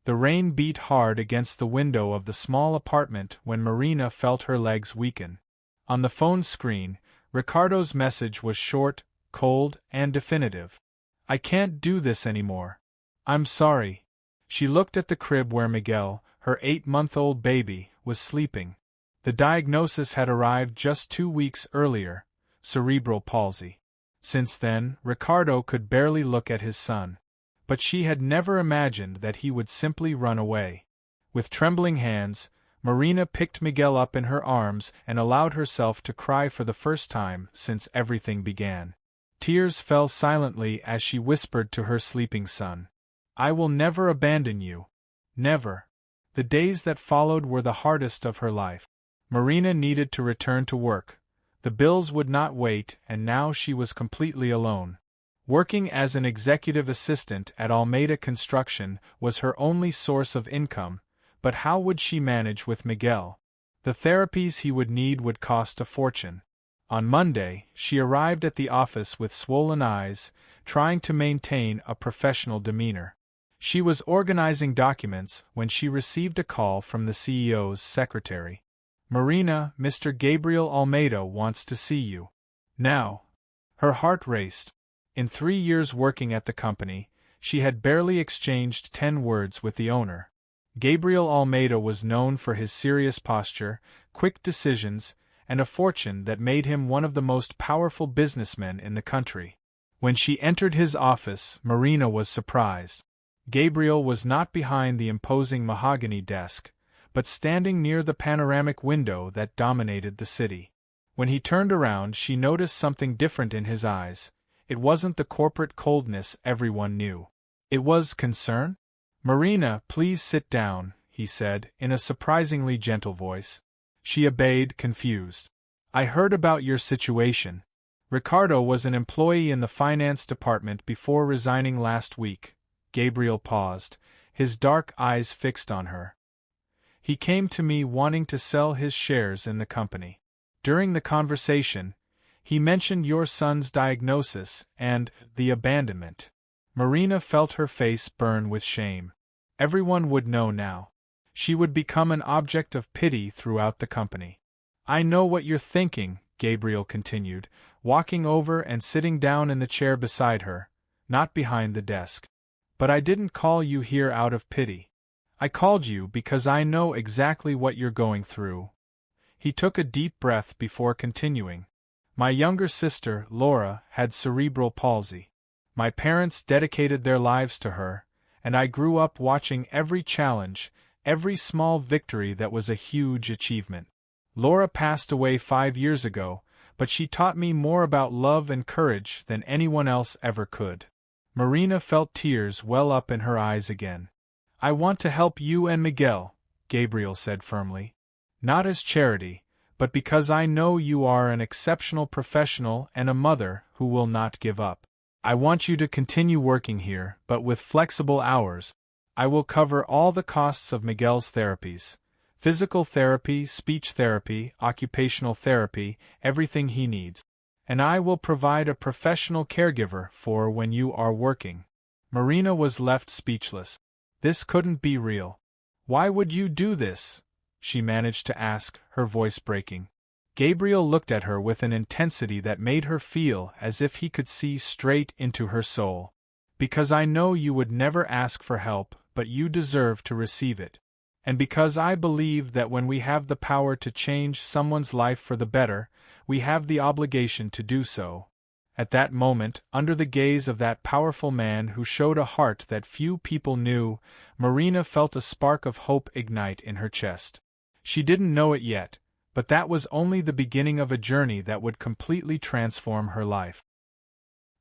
The rain beat hard against the window of the small apartment when Marina felt her legs weaken. On the phone screen, Ricardo's message was short, cold, and definitive. "I can't do this anymore. I'm sorry." She looked at the crib where Miguel, her 8-month-old baby, was sleeping. The diagnosis had arrived just 2 weeks earlier: cerebral palsy. Since then, Ricardo could barely look at his son. But she had never imagined that he would simply run away. With trembling hands, Marina picked Miguel up in her arms and allowed herself to cry for the first time since everything began. Tears fell silently as she whispered to her sleeping son, "I will never abandon you. Never." The days that followed were the hardest of her life. Marina needed to return to work. The bills would not wait, and now she was completely alone. Working as an executive assistant at Almeida Construction was her only source of income, but how would she manage with Miguel? The therapies he would need would cost a fortune. On Monday, she arrived at the office with swollen eyes, trying to maintain a professional demeanor. She was organizing documents when she received a call from the CEO's secretary. "Marina, Mr. Gabriel Almeida wants to see you." Now. Her heart raced. In 3 years working at the company, she had barely exchanged 10 words with the owner. Gabriel Almeida was known for his serious posture, quick decisions, and a fortune that made him one of the most powerful businessmen in the country. When she entered his office, Marina was surprised. Gabriel was not behind the imposing mahogany desk, but standing near the panoramic window that dominated the city. When he turned around, she noticed something different in his eyes. It wasn't the corporate coldness everyone knew. It was concern. "Marina, please sit down," he said, in a surprisingly gentle voice. She obeyed, confused. "I heard about your situation. Ricardo was an employee in the finance department before resigning last week." Gabriel paused, his dark eyes fixed on her. "He came to me wanting to sell his shares in the company. During the conversation, he mentioned your son's diagnosis and the abandonment." Marina felt her face burn with shame. Everyone would know now. She would become an object of pity throughout the company. "I know what you're thinking," Gabriel continued, walking over and sitting down in the chair beside her, not behind the desk. "But I didn't call you here out of pity. I called you because I know exactly what you're going through." He took a deep breath before continuing. "My younger sister, Laura, had cerebral palsy. My parents dedicated their lives to her, and I grew up watching every challenge, every small victory that was a huge achievement. Laura passed away 5 years ago, but she taught me more about love and courage than anyone else ever could." Marina felt tears well up in her eyes again. "I want to help you and Miguel," Gabriel said firmly. "Not as charity, but because I know you are an exceptional professional and a mother who will not give up. I want you to continue working here, but with flexible hours. I will cover all the costs of Miguel's therapies: physical therapy, speech therapy, occupational therapy, everything he needs. And I will provide a professional caregiver for when you are working." Marina was left speechless. This couldn't be real. "Why would you do this?" she managed to ask, her voice breaking. Gabriel looked at her with an intensity that made her feel as if he could see straight into her soul. "Because I know you would never ask for help, but you deserve to receive it. And because I believe that when we have the power to change someone's life for the better, we have the obligation to do so." At that moment, under the gaze of that powerful man who showed a heart that few people knew, Marina felt a spark of hope ignite in her chest. She didn't know it yet, but that was only the beginning of a journey that would completely transform her life.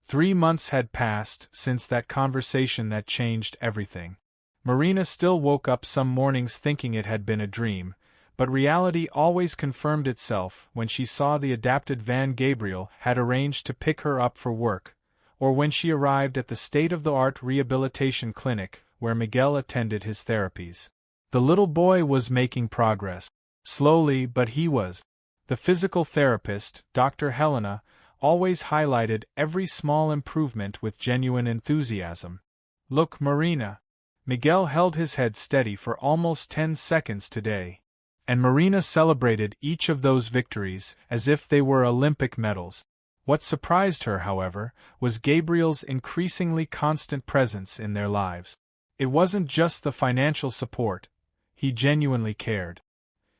3 months had passed since that conversation that changed everything. Marina still woke up some mornings thinking it had been a dream, but reality always confirmed itself when she saw the adapted van Gabriel had arranged to pick her up for work, or when she arrived at the state-of-the-art rehabilitation clinic where Miguel attended his therapies. The little boy was making progress. Slowly, but he was. The physical therapist, Dr. Helena, always highlighted every small improvement with genuine enthusiasm. "Look, Marina. Miguel held his head steady for almost 10 seconds today, and Marina celebrated each of those victories as if they were Olympic medals. What surprised her, however, was Gabriel's increasingly constant presence in their lives. It wasn't just the financial support, he genuinely cared.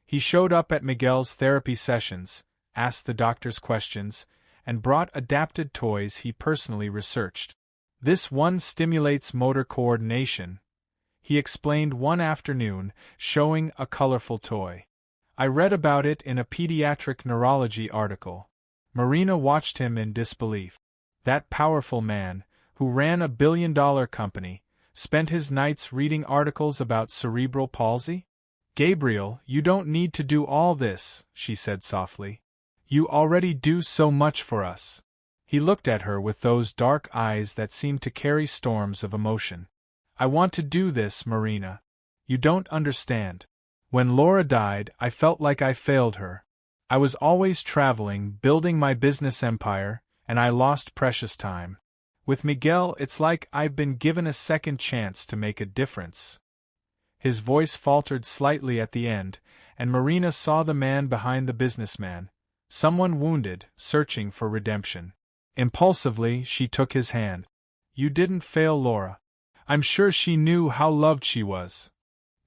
He showed up at Miguel's therapy sessions, asked the doctors questions, and brought adapted toys he personally researched. "This one stimulates motor coordination," he explained one afternoon, showing a colorful toy. "I read about it in a pediatric neurology article." Marina watched him in disbelief. That powerful man, who ran a billion-dollar company, spent his nights reading articles about cerebral palsy? "Gabriel, you don't need to do all this," she said softly. "You already do so much for us." He looked at her with those dark eyes that seemed to carry storms of emotion. "I want to do this, Marina. You don't understand. When Laura died, I felt like I failed her. I was always traveling, building my business empire, and I lost precious time. With Miguel, it's like I've been given a second chance to make a difference." His voice faltered slightly at the end, and Marina saw the man behind the businessman, someone wounded, searching for redemption. Impulsively, she took his hand. "You didn't fail Laura. I'm sure she knew how loved she was."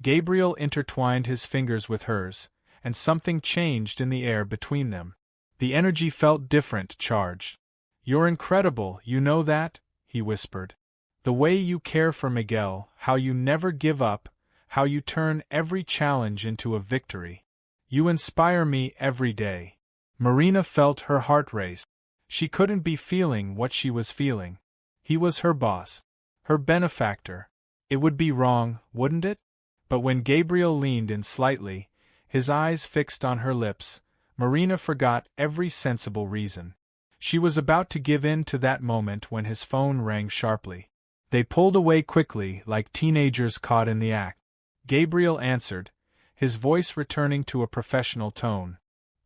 Gabriel intertwined his fingers with hers, and something changed in the air between them. The energy felt different, charged. "You're incredible, you know that?" he whispered. "The way you care for Miguel, how you never give up, how you turn every challenge into a victory. You inspire me every day." Marina felt her heart race. She couldn't be feeling what she was feeling. He was her boss, her benefactor. It would be wrong, wouldn't it? But when Gabriel leaned in slightly, his eyes fixed on her lips, Marina forgot every sensible reason. She was about to give in to that moment when his phone rang sharply. They pulled away quickly, like teenagers caught in the act. Gabriel answered, his voice returning to a professional tone.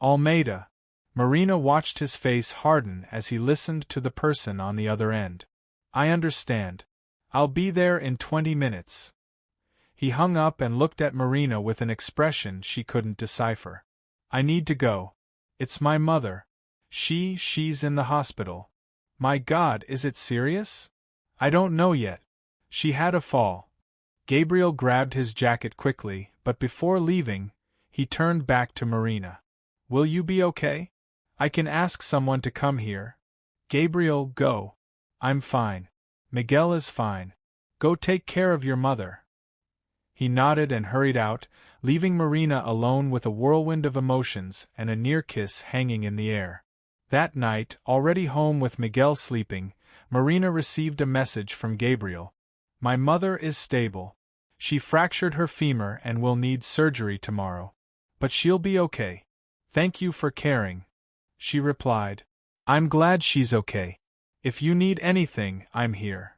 "Almeida." Marina watched his face harden as he listened to the person on the other end. "I understand. I'll be there in 20 minutes. He hung up and looked at Marina with an expression she couldn't decipher. "I need to go. It's my mother. She's in the hospital." "My God, is it serious?" "I don't know yet. She had a fall." Gabriel grabbed his jacket quickly, but before leaving, he turned back to Marina. "Will you be okay? I can ask someone to come here." "Gabriel, go. I'm fine. Miguel is fine. Go take care of your mother." He nodded and hurried out, leaving Marina alone with a whirlwind of emotions and a near kiss hanging in the air. That night, already home with Miguel sleeping, Marina received a message from Gabriel. "My mother is stable. She fractured her femur and will need surgery tomorrow. But she'll be okay. Thank you for caring." She replied, "I'm glad she's okay. If you need anything, I'm here."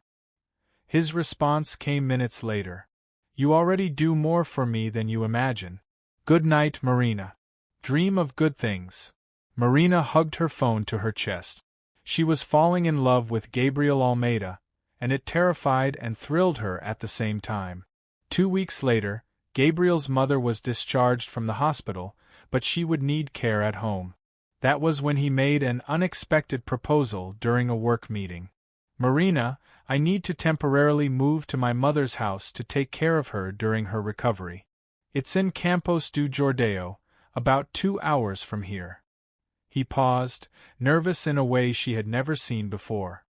His response came minutes later. "You already do more for me than you imagine. Good night, Marina. Dream of good things." Marina hugged her phone to her chest. She was falling in love with Gabriel Almeida, and it terrified and thrilled her at the same time. 2 weeks later, Gabriel's mother was discharged from the hospital, but she would need care at home. That was when he made an unexpected proposal during a work meeting. "Marina, I need to temporarily move to my mother's house to take care of her during her recovery. It's in Campos do Jordão, about 2 hours from here." He paused, nervous in a way she had never seen before.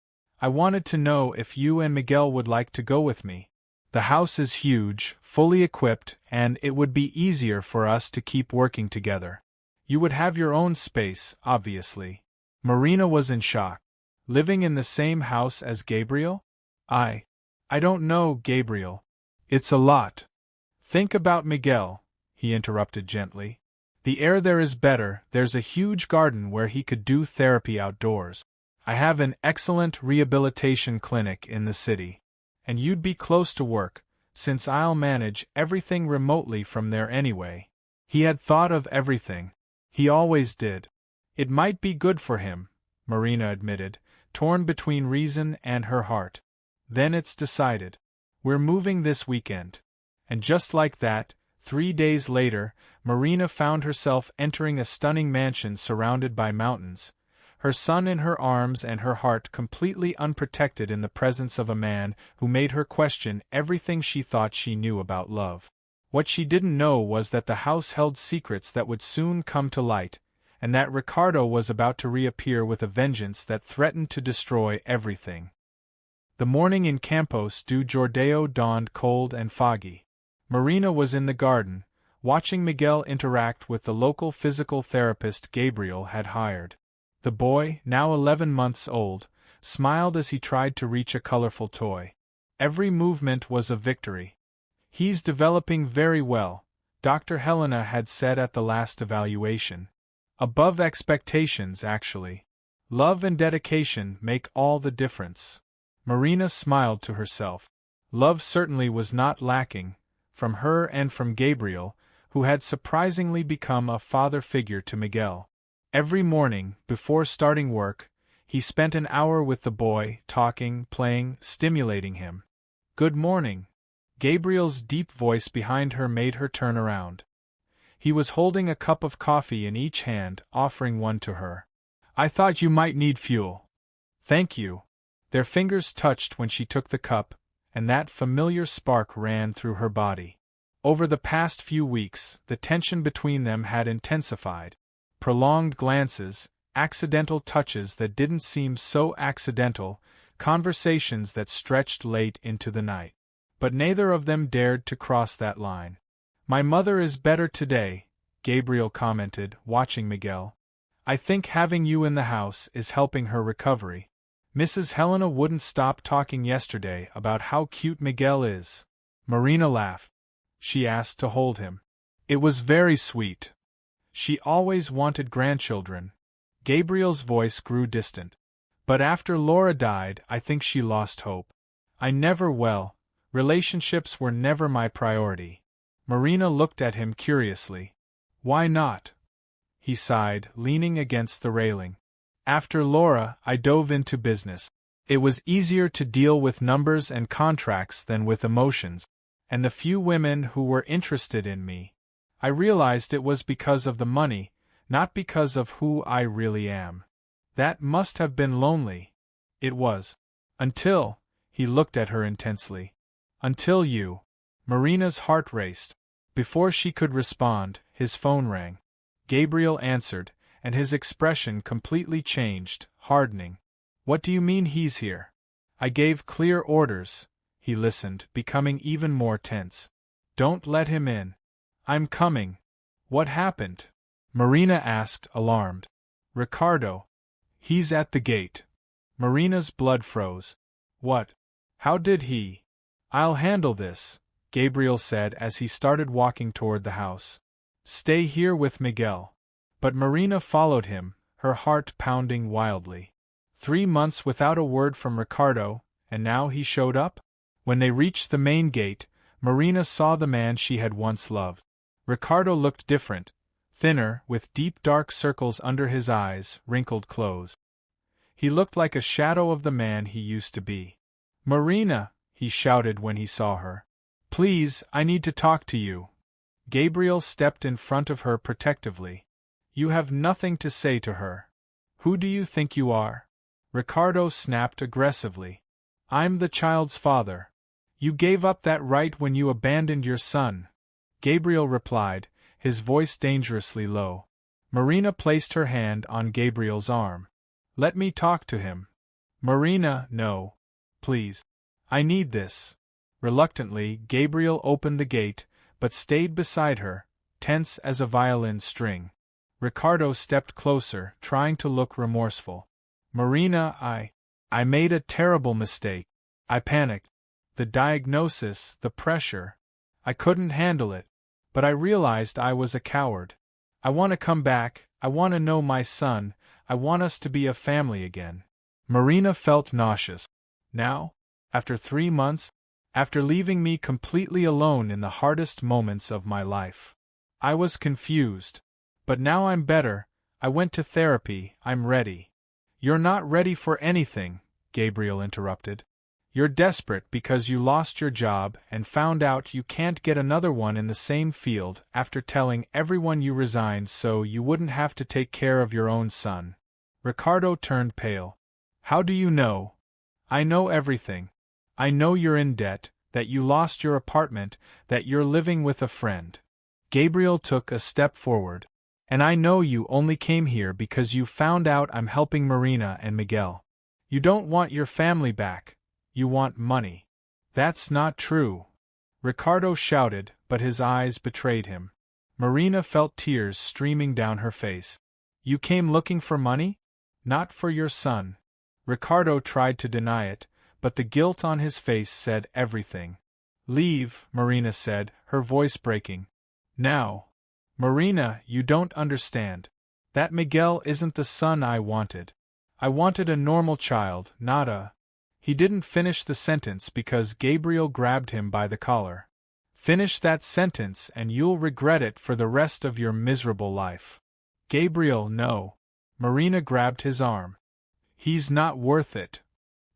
"I wanted to know if you and Miguel would like to go with me. The house is huge, fully equipped, and it would be easier for us to keep working together. You would have your own space, obviously." Marina was in shock. Living in the same house as Gabriel? I don't know, Gabriel. It's a lot." "Think about Miguel," he interrupted gently. "The air there is better, there's a huge garden where he could do therapy outdoors. I have an excellent rehabilitation clinic in the city. And you'd be close to work, since I'll manage everything remotely from there anyway." He had thought of everything. He always did. "It might be good for him," Marina admitted, torn between reason and her heart. "Then it's decided." We're moving this weekend. And just like that, 3 days later, Marina found herself entering a stunning mansion surrounded by mountains, her son in her arms and her heart completely unprotected in the presence of a man who made her question everything she thought she knew about love. What she didn't know was that the house held secrets that would soon come to light, and that Ricardo was about to reappear with a vengeance that threatened to destroy everything. The morning in Campos do Jordão dawned cold and foggy. Marina was in the garden, watching Miguel interact with the local physical therapist Gabriel had hired. The boy, now 11 months old, smiled as he tried to reach a colorful toy. Every movement was a victory. "He's developing very well," Dr. Helena had said at the last evaluation. "Above expectations, actually. Love and dedication make all the difference." Marina smiled to herself. Love certainly was not lacking, from her and from Gabriel, who had surprisingly become a father figure to Miguel. Every morning, before starting work, he spent an hour with the boy, talking, playing, stimulating him. "Good morning." Gabriel's deep voice behind her made her turn around. He was holding a cup of coffee in each hand, offering one to her. "I thought you might need fuel." "Thank you." Their fingers touched when she took the cup, and that familiar spark ran through her body. Over the past few weeks, the tension between them had intensified. Prolonged glances, accidental touches that didn't seem so accidental, conversations that stretched late into the night. But neither of them dared to cross that line. "My mother is better today," Gabriel commented, watching Miguel. "I think having you in the house is helping her recovery. Mrs. Helena wouldn't stop talking yesterday about how cute Miguel is." Marina laughed. She asked to hold him. "It was very sweet. She always wanted grandchildren." Gabriel's voice grew distant. "But after Laura died, I think she lost hope. Relationships were never my priority." Marina looked at him curiously. "Why not?" He sighed, leaning against the railing. "After Laura, I dove into business. It was easier to deal with numbers and contracts than with emotions, and the few women who were interested in me, I realized it was because of the money, not because of who I really am. That must have been lonely." "It was. Until," he looked at her intensely. "Until you." Marina's heart raced. Before she could respond, his phone rang. Gabriel answered, and his expression completely changed, hardening. "What do you mean he's here?" "I gave clear orders." He listened, becoming even more tense. "Don't let him in." "I'm coming." "What happened?" Marina asked, alarmed. "Ricardo. He's at the gate." Marina's blood froze. "What? How did he?" "I'll handle this," Gabriel said as he started walking toward the house. "Stay here with Miguel." But Marina followed him, her heart pounding wildly. 3 months without a word from Ricardo, and now he showed up? When they reached the main gate, Marina saw the man she had once loved. Ricardo looked different, thinner, with deep dark circles under his eyes, wrinkled clothes. He looked like a shadow of the man he used to be. "Marina!" he shouted when he saw her. "Please, I need to talk to you." Gabriel stepped in front of her protectively. "You have nothing to say to her. Who do you think you are?" Ricardo snapped aggressively. "I'm the child's father. You gave up that right when you abandoned your son." Gabriel replied, his voice dangerously low. Marina placed her hand on Gabriel's arm. "Let me talk to him." "Marina, no. Please. I need this." Reluctantly, Gabriel opened the gate, but stayed beside her, tense as a violin string. Ricardo stepped closer, trying to look remorseful. "Marina, I made a terrible mistake. I panicked. The diagnosis, the pressure. I couldn't handle it. But I realized I was a coward. I want to come back, I want to know my son, I want us to be a family again." Marina felt nauseous. "Now? After 3 months? After leaving me completely alone in the hardest moments of my life?" "I was confused. But now I'm better, I went to therapy, I'm ready." "You're not ready for anything," Gabriel interrupted. You're desperate because you lost your job and found out you can't get another one in the same field after telling everyone you resigned so you wouldn't have to take care of your own son. Ricardo turned pale. How do you know? I know everything. I know you're in debt, that you lost your apartment, that you're living with a friend. Gabriel took a step forward. And I know you only came here because you found out I'm helping Marina and Miguel. You don't want your family back. You want money. That's not true. Ricardo shouted, but his eyes betrayed him. Marina felt tears streaming down her face. You came looking for money? Not for your son. Ricardo tried to deny it, but the guilt on his face said everything. Leave, Marina said, her voice breaking. Now. Marina, you don't understand. That Miguel isn't the son I wanted. I wanted a normal child, not a... He didn't finish the sentence because Gabriel grabbed him by the collar. Finish that sentence and you'll regret it for the rest of your miserable life. Gabriel, no. Marina grabbed his arm. He's not worth it.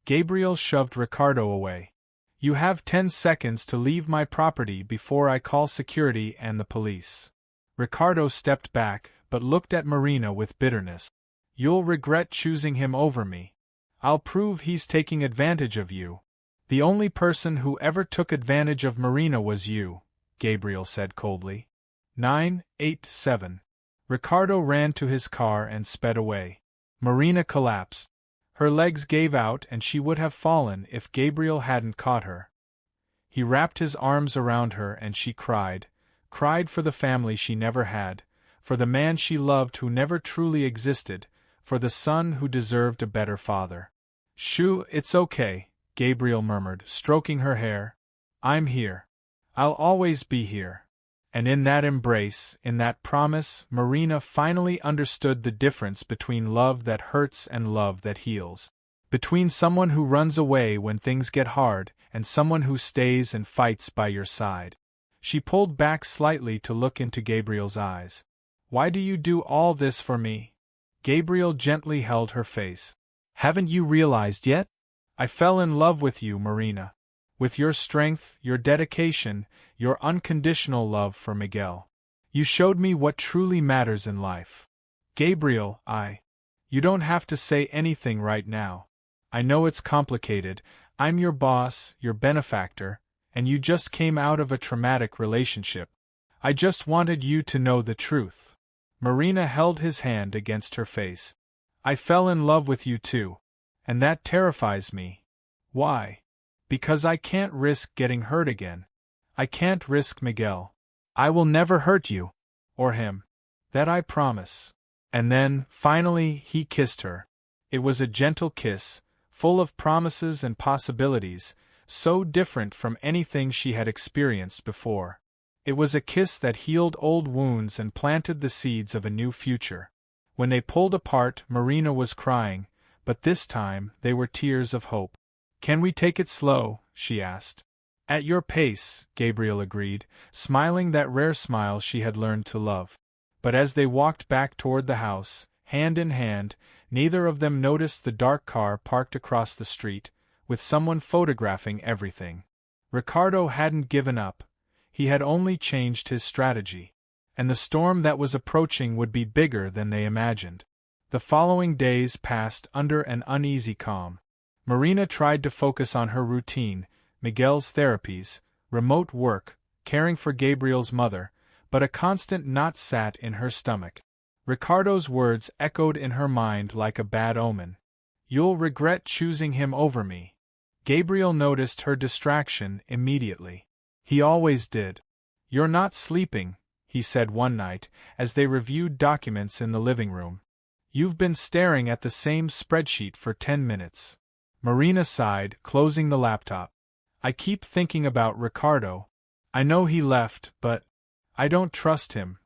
Gabriel shoved Ricardo away. You have 10 seconds to leave my property before I call security and the police. Ricardo stepped back, but looked at Marina with bitterness. You'll regret choosing him over me. I'll prove he's taking advantage of you. The only person who ever took advantage of Marina was you, Gabriel said coldly. 9, 8, 7. Ricardo ran to his car and sped away. Marina collapsed. Her legs gave out and she would have fallen if Gabriel hadn't caught her. He wrapped his arms around her and she cried for the family she never had, for the man she loved who never truly existed, for the son who deserved a better father. Shoo, it's okay, Gabriel murmured, stroking her hair. I'm here. I'll always be here. And in that embrace, in that promise, Marina finally understood the difference between love that hurts and love that heals. Between someone who runs away when things get hard and someone who stays and fights by your side. She pulled back slightly to look into Gabriel's eyes. Why do you do all this for me? Gabriel gently held her face. Haven't you realized yet? I fell in love with you, Marina. With your strength, your dedication, your unconditional love for Miguel. You showed me what truly matters in life. Gabriel, You don't have to say anything right now. I know it's complicated. I'm your boss, your benefactor, and you just came out of a traumatic relationship. I just wanted you to know the truth. Marina held his hand against her face. I fell in love with you too. And that terrifies me. Why? Because I can't risk getting hurt again. I can't risk Miguel. I will never hurt you. Or him. That I promise. And then, finally, he kissed her. It was a gentle kiss, full of promises and possibilities, so different from anything she had experienced before. It was a kiss that healed old wounds and planted the seeds of a new future. When they pulled apart, Marina was crying, but this time they were tears of hope. Can we take it slow? She asked. At your pace, Gabriel agreed, smiling that rare smile she had learned to love. But as they walked back toward the house, hand in hand, neither of them noticed the dark car parked across the street, with someone photographing everything. Ricardo hadn't given up. He had only changed his strategy. And the storm that was approaching would be bigger than they imagined. The following days passed under an uneasy calm. Marina tried to focus on her routine, Miguel's therapies, remote work, caring for Gabriel's mother, but a constant knot sat in her stomach. Ricardo's words echoed in her mind like a bad omen. You'll regret choosing him over me. Gabriel noticed her distraction immediately. He always did. You're not sleeping, he said one night, as they reviewed documents in the living room. You've been staring at the same spreadsheet for 10 minutes. Marina sighed, closing the laptop. I keep thinking about Ricardo. I know he left, but I don't trust him.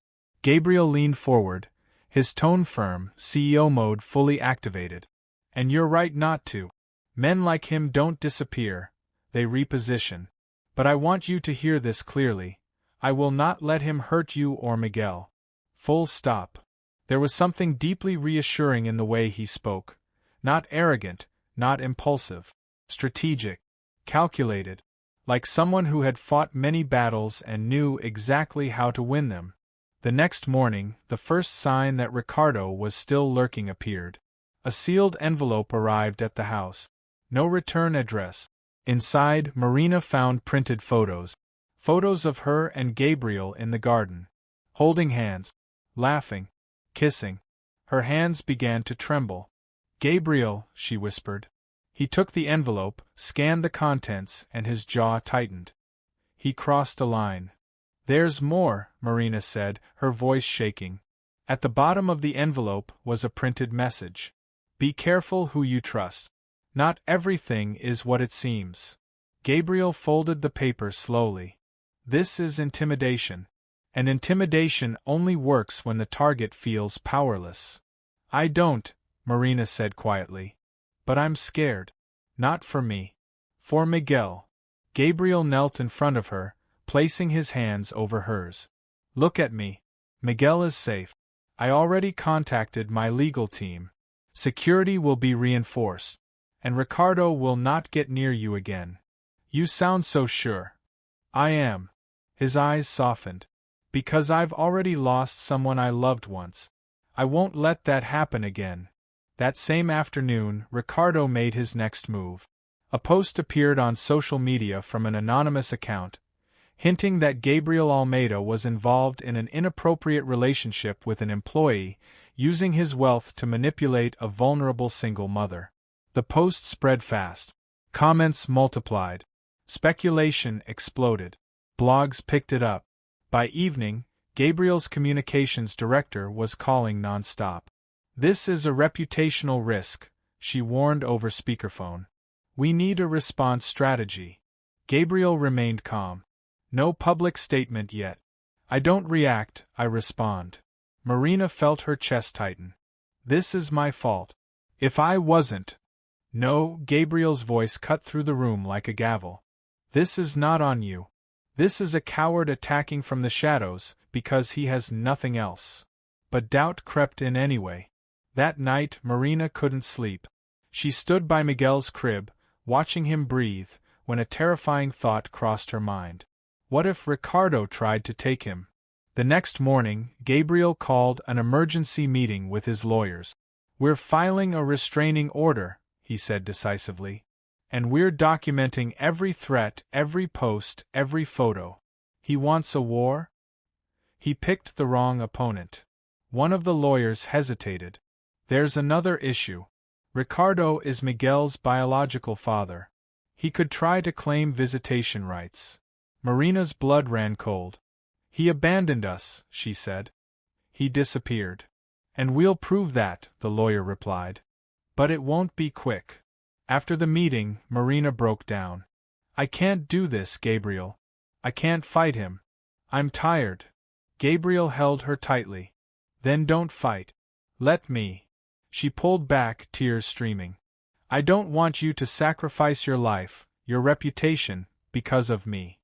Gabriel leaned forward, his tone firm, CEO mode fully activated. And you're right not to. Men like him don't disappear, they reposition. But I want you to hear this clearly. I will not let him hurt you or Miguel. Full stop. There was something deeply reassuring in the way he spoke. Not arrogant, not impulsive. Strategic. calculated, like someone who had fought many battles and knew exactly how to win them. The next morning, the first sign that Ricardo was still lurking appeared. A sealed envelope arrived at the house. No return address. Inside, Marina found printed photos. Photos of her and Gabriel in the garden, holding hands, laughing, kissing. Her hands began to tremble. "Gabriel," she whispered. He took the envelope, scanned the contents, and his jaw tightened. He crossed a line. "There's more," Marina said, her voice shaking. At the bottom of the envelope was a printed message. "Be careful who you trust. Not everything is what it seems." Gabriel folded the paper slowly. "This is intimidation. And intimidation only works when the target feels powerless." "I don't," Marina said quietly. "But I'm scared. Not for me. For Miguel." Gabriel knelt in front of her, placing his hands over hers. "Look at me. Miguel is safe. I already contacted my legal team. Security will be reinforced. And Ricardo will not get near you again." "You sound so sure." "I am." His eyes softened. "Because I've already lost someone I loved once. I won't let that happen again." That same afternoon, Ricardo made his next move. A post appeared on social media from an anonymous account, hinting that Gabriel Almeida was involved in an inappropriate relationship with an employee, using his wealth to manipulate a vulnerable single mother. The post spread fast. Comments multiplied. Speculation exploded. Blogs picked it up. By evening, Gabriel's communications director was calling nonstop. "This is a reputational risk," she warned over speakerphone. "We need a response strategy." Gabriel remained calm. "No public statement yet. I don't react, I respond." Marina felt her chest tighten. "This is my fault. If I wasn't—" "No," Gabriel's voice cut through the room like a gavel. "This is not on you. This is a coward attacking from the shadows, because he has nothing else." But doubt crept in anyway. That night, Marina couldn't sleep. She stood by Miguel's crib, watching him breathe, when a terrifying thought crossed her mind. What if Ricardo tried to take him? The next morning, Gabriel called an emergency meeting with his lawyers. "We're filing a restraining order," he said decisively. "And we're documenting every threat, every post, every photo." He wants a war? He picked the wrong opponent. One of the lawyers hesitated. "There's another issue. Ricardo is Miguel's biological father. He could try to claim visitation rights." Marina's blood ran cold. "He abandoned us," she said. "He disappeared." "And we'll prove that," the lawyer replied. "But it won't be quick." After the meeting, Marina broke down. "I can't do this, Gabriel. I can't fight him. I'm tired." Gabriel held her tightly. "Then don't fight. Let me." She pulled back, tears streaming. "I don't want you to sacrifice your life, your reputation, because of me."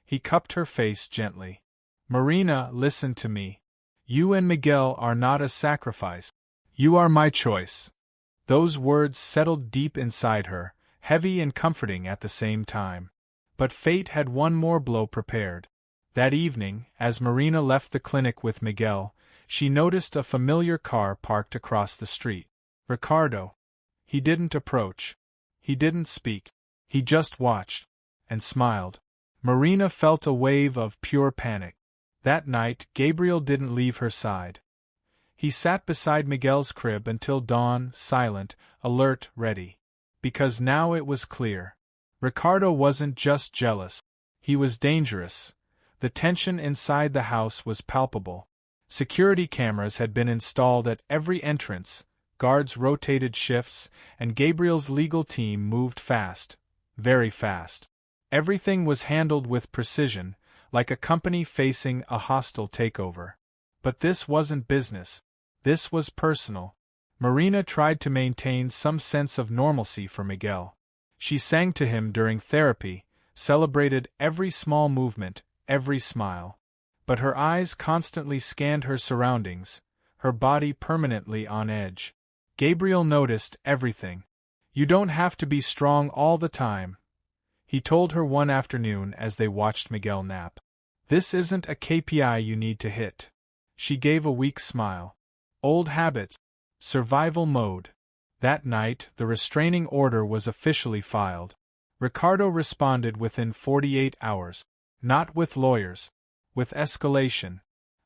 He cupped her face gently. "Marina, listen to me. You and Miguel are not a sacrifice. You are my choice." Those words settled deep inside her, heavy and comforting at the same time. But fate had one more blow prepared. That evening, as Marina left the clinic with Miguel, she noticed a familiar car parked across the street. Ricardo. He didn't approach. He didn't speak. He just watched. And smiled. Marina felt a wave of pure panic. That night, Gabriel didn't leave her side. He sat beside Miguel's crib until dawn, silent, alert, ready. Because now it was clear. Ricardo wasn't just jealous. He was dangerous. The tension inside the house was palpable. Security cameras had been installed at every entrance, guards rotated shifts, and Gabriel's legal team moved fast. Very fast. Everything was handled with precision, like a company facing a hostile takeover. But this wasn't business. This was personal. Marina tried to maintain some sense of normalcy for Miguel. She sang to him during therapy, celebrated every small movement, every smile. But her eyes constantly scanned her surroundings, her body permanently on edge. Gabriel noticed everything. "You don't have to be strong all the time. he told her one afternoon as they watched Miguel nap. This isn't a KPI you need to hit. She gave a weak smile. Old habits. Survival mode. That night, the restraining order was officially filed. Ricardo responded within 48 hours. Not with lawyers. With escalation.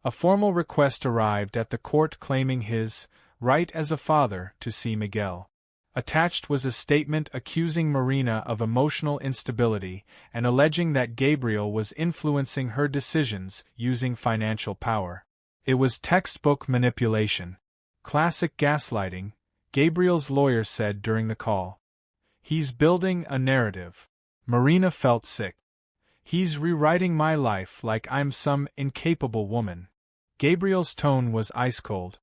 A formal request arrived at the court claiming his right as a father to see Miguel. Attached was a statement accusing Marina of emotional instability and alleging that Gabriel was influencing her decisions using financial power. It was textbook manipulation. Classic gaslighting, Gabriel's lawyer said during the call. He's building a narrative. Marina felt sick. He's rewriting my life like I'm some incapable woman. Gabriel's tone was ice cold.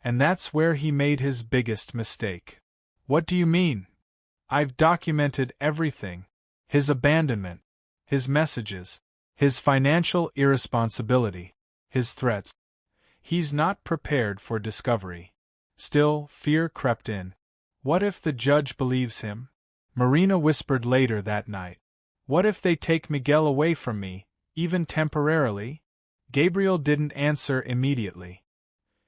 And that's where he made his biggest mistake. What do you mean? I've documented everything. His abandonment. His messages. His financial irresponsibility. His threats. He's not prepared for discovery. Still, fear crept in. What if the judge believes him? Marina whispered later that night. What if they take Miguel away from me, even temporarily? Gabriel didn't answer immediately.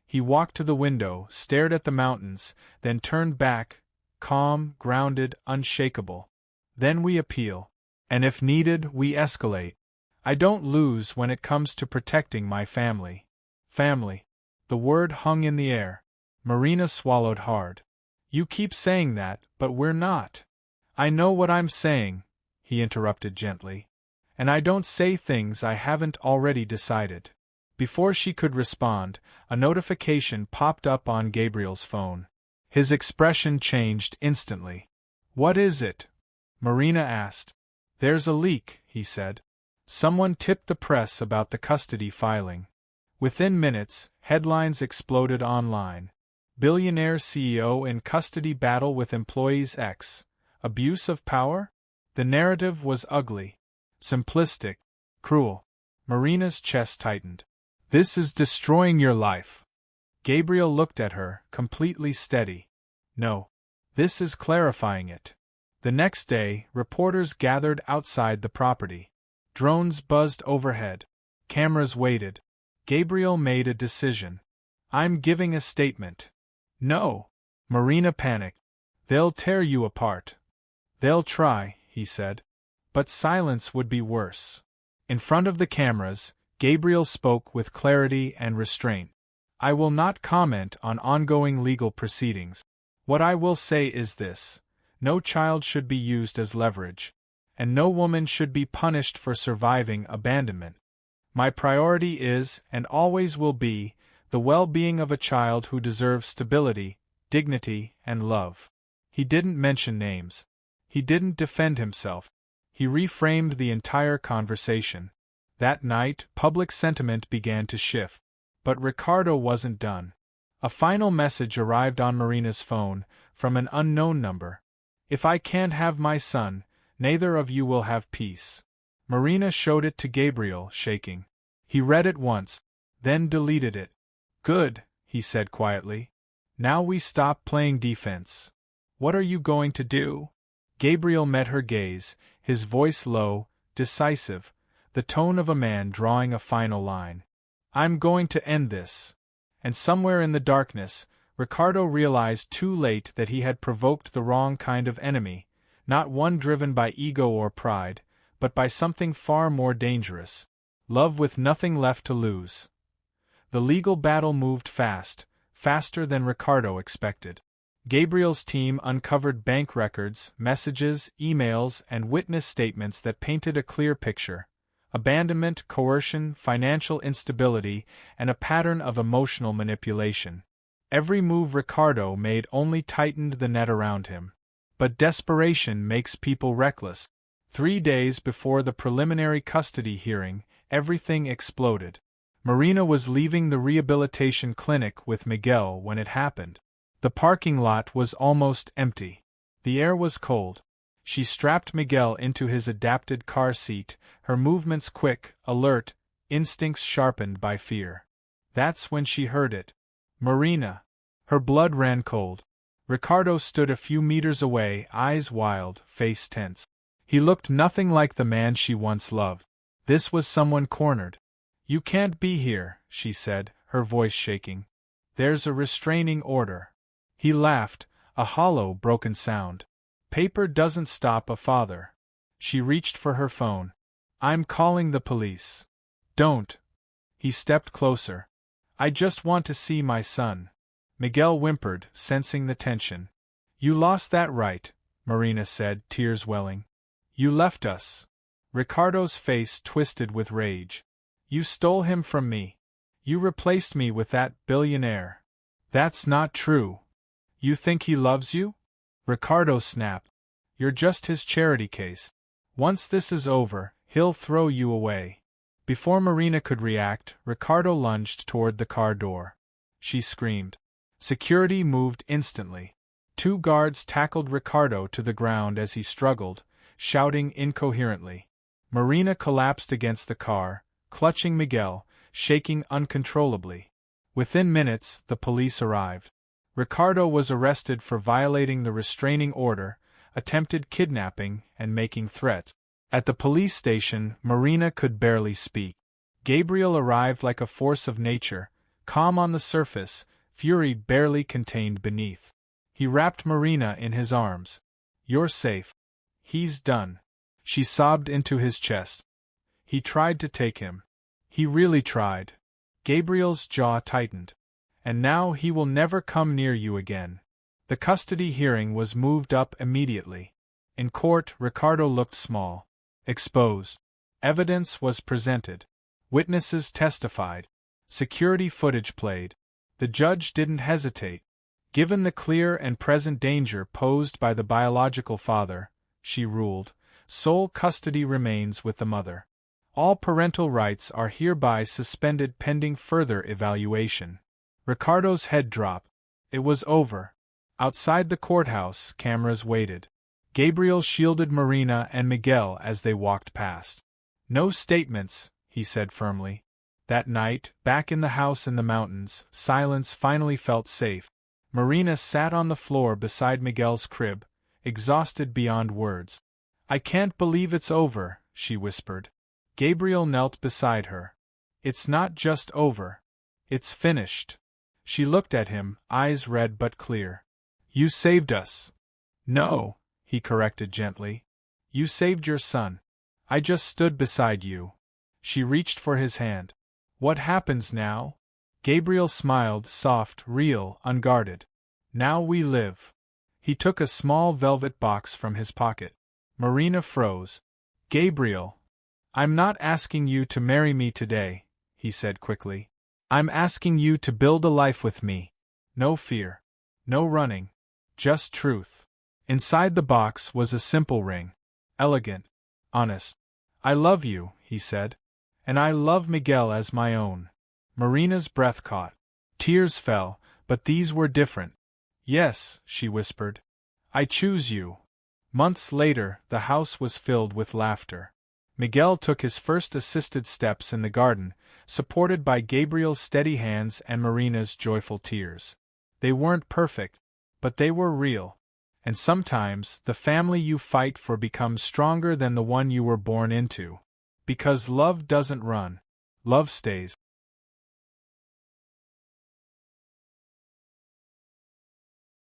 He walked to the window, stared at the mountains, then turned back, calm, grounded, unshakable. Then we appeal. And if needed, we escalate. I don't lose when it comes to protecting my family. Family. The word hung in the air. Marina swallowed hard. You keep saying that, but we're not. I know what I'm saying, he interrupted gently. And I don't say things I haven't already decided. Before she could respond, a notification popped up on Gabriel's phone. His expression changed instantly. What is it? Marina asked. There's a leak, he said. Someone tipped the press about the custody filing. Within minutes, headlines exploded online. Billionaire CEO in custody battle with employees X. Abuse of power? The narrative was ugly. Simplistic. Cruel. Marina's chest tightened. This is destroying your life. Gabriel looked at her, completely steady. No. This is clarifying it. The next day, reporters gathered outside the property. Drones buzzed overhead. Cameras waited. Gabriel made a decision. I'm giving a statement. No. Marina panicked. They'll tear you apart. They'll try, he said. But silence would be worse. In front of the cameras, Gabriel spoke with clarity and restraint. I will not comment on ongoing legal proceedings. What I will say is this. No child should be used as leverage. And no woman should be punished for surviving abandonment. My priority is, and always will be, the well-being of a child who deserves stability, dignity, and love. He didn't mention names. He didn't defend himself. He reframed the entire conversation. That night, public sentiment began to shift. But Ricardo wasn't done. A final message arrived on Marina's phone, from an unknown number. If I can't have my son, neither of you will have peace. Marina showed it to Gabriel, shaking. He read it once, then deleted it. Good, he said quietly. Now we stop playing defense. What are you going to do? Gabriel met her gaze, his voice low, decisive, the tone of a man drawing a final line. I'm going to end this. And somewhere in the darkness, Ricardo realized too late that he had provoked the wrong kind of enemy, not one driven by ego or pride, but by something far more dangerous. Love with nothing left to lose. The legal battle moved fast, faster than Ricardo expected. Gabriel's team uncovered bank records, messages, emails, and witness statements that painted a clear picture. Abandonment, coercion, financial instability, and a pattern of emotional manipulation. Every move Ricardo made only tightened the net around him. But desperation makes people reckless. 3 days before the preliminary custody hearing, everything exploded. Marina was leaving the rehabilitation clinic with Miguel when it happened. The parking lot was almost empty. The air was cold. She strapped Miguel into his adapted car seat, her movements quick, alert, instincts sharpened by fear. That's when she heard it. Marina. Her blood ran cold. Ricardo stood a few meters away, eyes wild, face tense. He looked nothing like the man she once loved. This was someone cornered. "You can't be here," she said, her voice shaking. "There's a restraining order." He laughed, a hollow, broken sound. "Paper doesn't stop a father." She reached for her phone. "I'm calling the police." "Don't." He stepped closer. "I just want to see my son." Miguel whimpered, sensing the tension. "You lost that right," Marina said, tears welling. "You left us." Ricardo's face twisted with rage. "You stole him from me. You replaced me with that billionaire." "That's not true." "You think he loves you?" Ricardo snapped. "You're just his charity case. Once this is over, he'll throw you away." Before Marina could react, Ricardo lunged toward the car door. She screamed. Security moved instantly. 2 guards tackled Ricardo to the ground as he struggled, shouting incoherently. Marina collapsed against the car, clutching Miguel, shaking uncontrollably. Within minutes, the police arrived. Ricardo was arrested for violating the restraining order, attempted kidnapping, and making threats. At the police station, Marina could barely speak. Gabriel arrived like a force of nature, calm on the surface, fury barely contained beneath. He wrapped Marina in his arms. "You're safe. He's done." She sobbed into his chest. "He tried to take him. He really tried." Gabriel's jaw tightened. "And now he will never come near you again." The custody hearing was moved up immediately. In court, Ricardo looked small. Exposed. Evidence was presented. Witnesses testified. Security footage played. The judge didn't hesitate. Given the clear and present danger posed by the biological father, she ruled, sole custody remains with the mother. All parental rights are hereby suspended pending further evaluation. Ricardo's head dropped. It was over. Outside the courthouse, cameras waited. Gabriel shielded Marina and Miguel as they walked past. "No statements," he said firmly. That night, back in the house in the mountains, silence finally felt safe. Marina sat on the floor beside Miguel's crib, exhausted beyond words. "I can't believe it's over," she whispered. Gabriel knelt beside her. "It's not just over. It's finished." She looked at him, eyes red but clear. "You saved us." "No," he corrected gently. "You saved your son. I just stood beside you." She reached for his hand. "What happens now?" Gabriel smiled, soft, real, unguarded. "Now we live." He took a small velvet box from his pocket. Marina froze. "Gabriel, I'm not asking you to marry me today," he said quickly. "I'm asking you to build a life with me. No fear. No running. Just truth." Inside the box was a simple ring. Elegant. Honest. "I love you," he said. "And I love Miguel as my own." Marina's breath caught. Tears fell, but these were different. "Yes," she whispered. "I choose you." Months later, the house was filled with laughter. Miguel took his first assisted steps in the garden, supported by Gabriel's steady hands and Marina's joyful tears. They weren't perfect, but they were real. And sometimes, the family you fight for becomes stronger than the one you were born into. Because love doesn't run. Love stays.